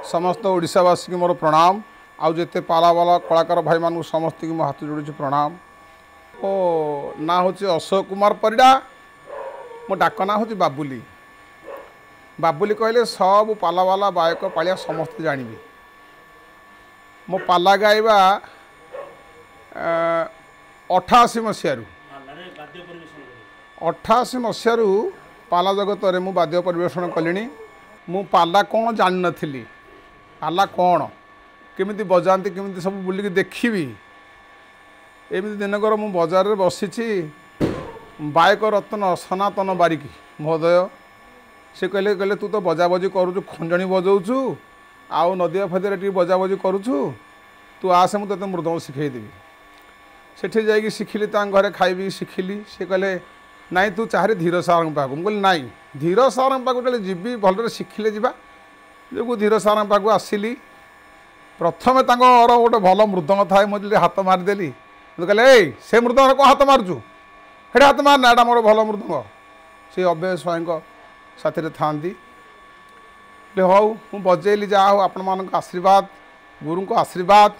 समस्त ओडिशावासी की मोर प्रणाम आउ जेते पाला वाला कलाकार भाई मान समस्त की मो हाथ जोड़ी प्रणाम। ओ ना हूँ अशोक कुमार परिडा, मो डाक ना हूँ बाबुली। बाबुली कहले सब पाला वाला बायक पालिया समस्त जानवी। मो पाला गाइबा 88 मसीह 88 मसीह पाला जगत में मु वाद्य परिवेषण कलिनी। मु पाला कौन जान नथिली, पाला कौन केमिति बजाती केमिति सब बुलिक देखी। एमती दिनकर मु बजार रे बसीछि बायक रत्न सनातन बारिकी महोदय से कहले तू तो बजा बजी करूँ, खंजणी बजाऊँ आउ नदिया फदिया टी बजा बजी करूँ, तू आसे मुझे मृदंग शिखेदेवी। सेठी जाइए शिखिली घरे खाई शिखिली। से कहले नाई तू चाहे धीर सार पाक। मुझे नाई धीर सार पाक जो जी भलरे शिखिले जा जो धीर सार पाक आसली। प्रथम गोटे भल मृदंग थाए मुझे हाथ मारिदेली। कहले ए से मृदंग कौन हाथ मारुचु, हेटे हाथ मारना, एटा मोर भल मृदंग। से अव्यय स्वयं साथी था हौ मु बजेली जा हो आपण मान आशीर्वाद गुरु को आशीर्वाद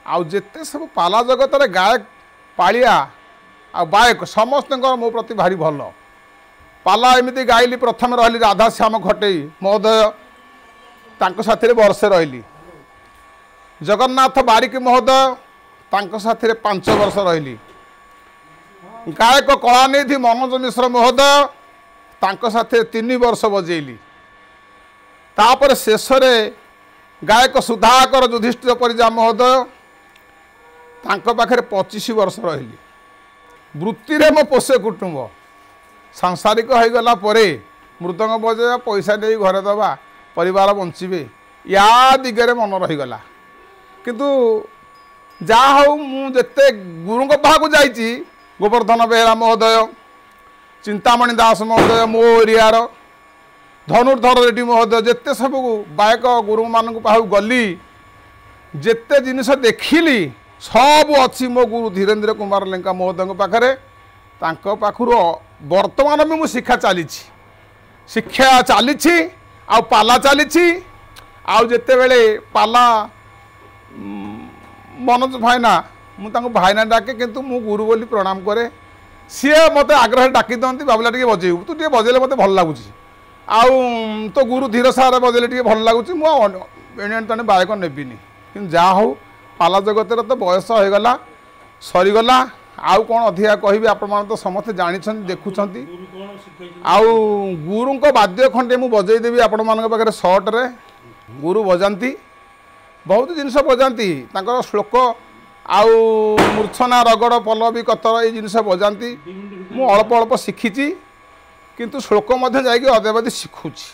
आउ जेते सब पाला जगत रे गायक पालिया आ बायक समस्त मो प्रति भारी भल। पाला एमती गाइली प्रथम रही राधा श्याम खटेई महोदय तांको साथी वर्षे रही। जगन्नाथ बारिक महोदय तांको साथी 5 वर्ष रही। गायक कलानिधि मनोज मिश्र महोदय तांको साथी 3 वर्ष बजेली। तापर शेष गायक सुधाकर युधिष्ठिर परिजा महोदय तांको पाखे 25 वर्ष रही। वृत्ति रे मो पोषे कुटुंब सांसारिक हो गला परे मृदंग बजाया पैसा नहीं घरे दबा परिवार बंचे या दिगरे मन रहीगला। किंतु जा हूँ मुझे गुरु पाक जाइए गोवर्धन बेहरा महोदय, चिंतामणि दास महोदय, मो एरियार धनुर्धर रेड्डी महोदय, जिते सब गायक गुरु मान पाख गली जिते जिनस देखिली सब अच्छी मो गुरु धीरेन्द्र कुमार लेंका महोदय पाखे पाखर वर्तमान भी मुझे शिक्षा चली शिक्षा चली आ पाला चली आते बेले पाला मनोज भाईना मुझे भाईना डाके किंतु मु गुरु बोली प्रणाम करे। सी मत आग्रह डाकी दिखती बाबुला टे बजेबू तू टे बजेले मत भल लगुच आउ तो गुरु धीर सार बजेले टे भल लगुच मुझे बायक नेबिनी। कि जा हो पाला जगत तो बयस होगला सरीगला आउ कौन अधिका कहि आपण तो समस्त जानी देखुं आउ गुरु वाद्य खंडे मु बजेदेवी आपण मान पाखे सर्ट रे गुरु बजाती बहुत जिनस बजाती श्लोक आउ मूर्छना रगड़ पल्लवी कतर ये जिनस बजाती मु अल्प अल्प शिखी किंतु श्लोक जाकि अद्यावधि शिखुची।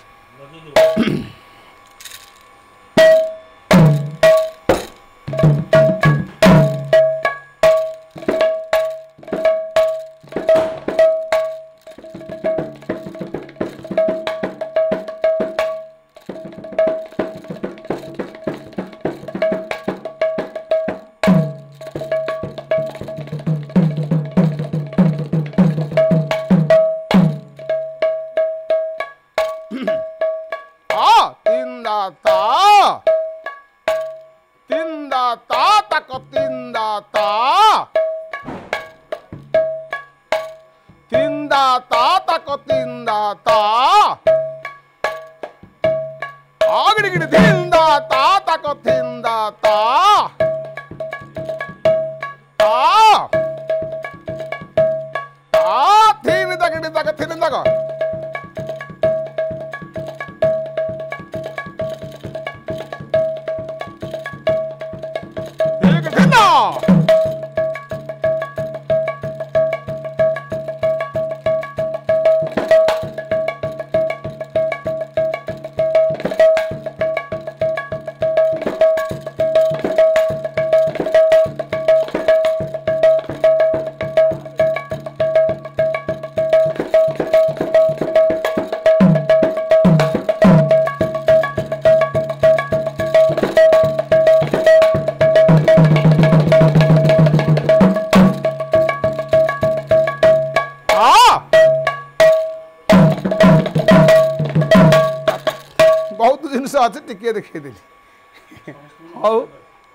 अच्छे टिके देखीदेली हौ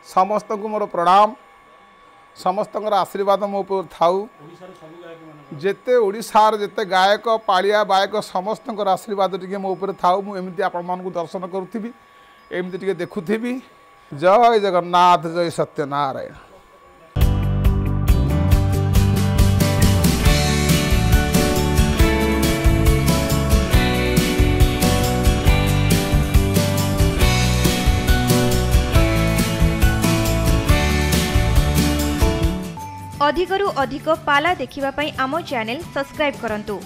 समस्त को मोर प्रणाम समस्त आशीर्वाद मो ऊपर थाऊ जेते ओडिशार जेते गायक पालिया गायक समस्त आशीर्वाद टिके मो ऊपर थाऊ मुझे आपण मानक दर्शन करूथी एमती टिके देखुथी जय जगन्नाथ जय सत्यनारायण। अधिकरु अधिक पाला देखिबा पई आमो चैनल सब्सक्राइब करंतु।